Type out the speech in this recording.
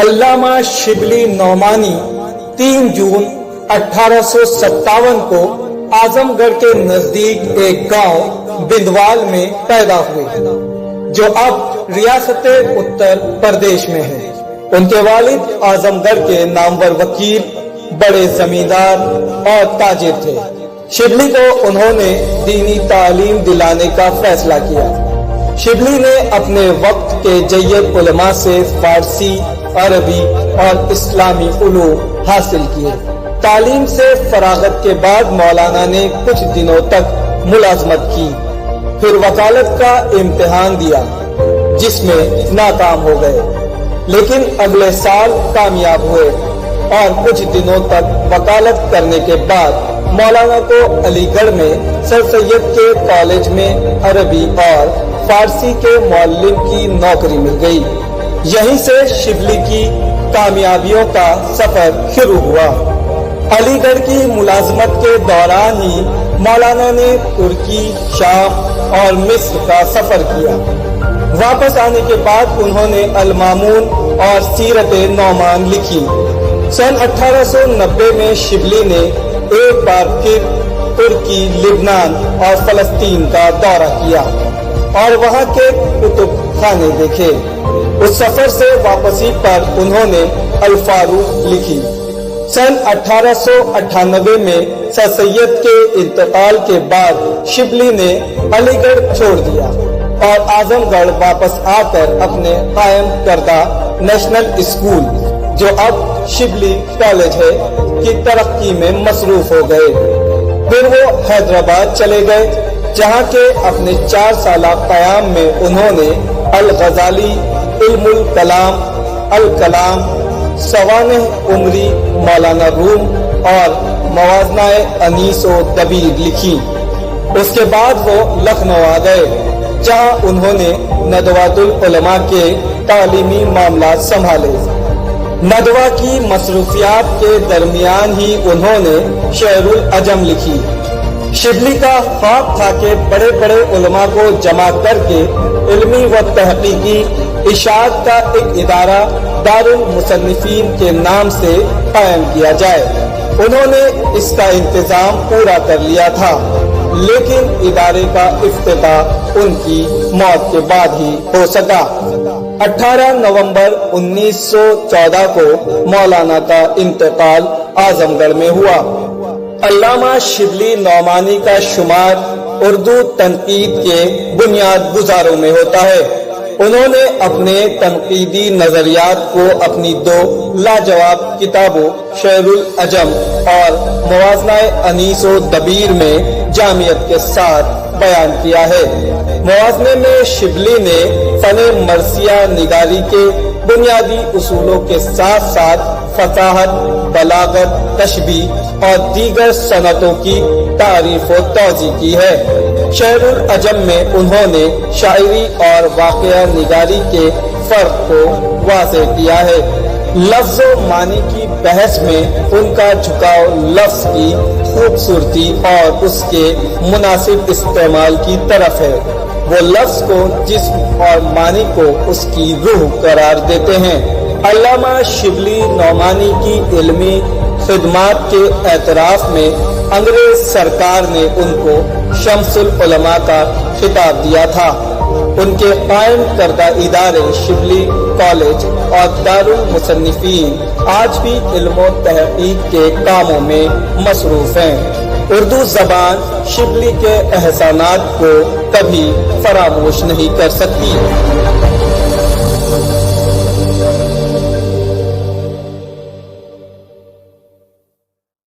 علامہ شبلی نعمانی 3 جون 1857 کو اعظم گڑھ کے نزدیک ایک گاؤں بندوال میں پیدا ہوئے جو اب ریاست اتر پردیش میں ہے۔ ان کے والد اعظم گڑھ کے نامور وکیل، بڑے زمیندار اور تاجر تھے۔ شبلی کو انہوں نے دینی تعلیم دلانے کا فیصلہ کیا۔ شبلی نے اپنے وقت کے جید علماء سے فارسی، عربی اور اسلامی علوم حاصل کیے۔ تعلیم سے فراغت کے بعد مولانا نے کچھ دنوں تک ملازمت کی، پھر وکالت کا امتحان دیا جس میں ناکام ہو گئے، لیکن اگلے سال کامیاب ہوئے اور کچھ دنوں تک وکالت کرنے کے بعد مولانا کو علی گڑھ میں سر سید کے کالج میں عربی اور فارسی کے معلم کی نوکری مل گئی۔ یہیں سے شبلی کی کامیابیوں کا سفر شروع ہوا۔ علی گڑھ کی ملازمت کے دوران ہی مولانا نے ترکی، شام اور مصر کا سفر کیا۔ واپس آنے کے بعد انہوں نے المامون اور سیرت نعمان لکھی۔ سن 1890 میں شبلی نے ایک بار پھر ترکی، لبنان اور فلسطین کا دورہ کیا اور وہاں کے کتب خانے دیکھے۔ اس سفر سے واپسی پر انہوں نے الفاروق لکھی۔ سن 1898 میں سر سید کے انتقال کے بعد شبلی نے علی گڑھ چھوڑ دیا اور اعظم گڑھ واپس آ کر اپنے قائم کردہ نیشنل اسکول، جو اب شبلی کالج ہے، کی ترقی میں مصروف ہو گئے۔ پھر وہ حیدرآباد چلے گئے، جہاں کے اپنے 4 سالہ قیام میں انہوں نے الغزالی، علم الکلام، الکلام، سوانح عمری مولانا روم اور موازنہ انیس و دبیر لکھی۔ اس کے بعد وہ لکھنؤ آ گئے، جہاں انہوں نے ندوۃ العلماء کے تعلیمی معاملات سنبھالے۔ ندوہ کی مصروفیات کے درمیان ہی انہوں نے شعر العجم لکھی۔ شبلی کا خواب تھا کہ بڑے بڑے علماء کو جمع کر کے علمی و تحقیقی اشاعت کا ایک ادارہ دارالمصنفین کے نام سے قائم کیا جائے۔ انہوں نے اس کا انتظام پورا کر لیا تھا، لیکن ادارے کا افتتاح ان کی موت کے بعد ہی ہو سکا۔ 18 نومبر 1914 کو مولانا کا انتقال اعظم گڑھ میں ہوا۔ علامہ شبلی نعمانی کا شمار اردو تنقید کے بنیاد گزاروں میں ہوتا ہے۔ انہوں نے اپنے تنقیدی نظریات کو اپنی 2 لاجواب کتابوں شعر العجم اور موازنہ انیس و دبیر میں جامعیت کے ساتھ بیان کیا ہے۔ موازنے میں شبلی نے فن مرثیہ نگاری کے بنیادی اصولوں کے ساتھ ساتھ فصاحت، بلاغت، تشبیہ اور دیگر صنعتوں کی تعریف و توضیح کی ہے۔ شعر العجم میں انہوں نے شاعری اور واقعہ نگاری کے فرق کو واضح کیا ہے۔ لفظ و معنی کی بحث میں ان کا جھکاؤ لفظ کی خوبصورتی اور اس کے مناسب استعمال کی طرف ہے۔ وہ لفظ کو جسم اور معنی کو اس کی روح قرار دیتے ہیں۔ علامہ شبلی نعمانی کی علمی خدمات کے اعتراف میں انگریز سرکار نے ان کو شمس العلماء کا خطاب دیا تھا۔ ان کے قائم کردہ ادارے شبلی کالج اور دارالمصنفین آج بھی علم و تحقیق کے کاموں میں مصروف ہیں۔ اردو زبان شبلی کے احسانات کو کبھی فراموش نہیں کر سکتی۔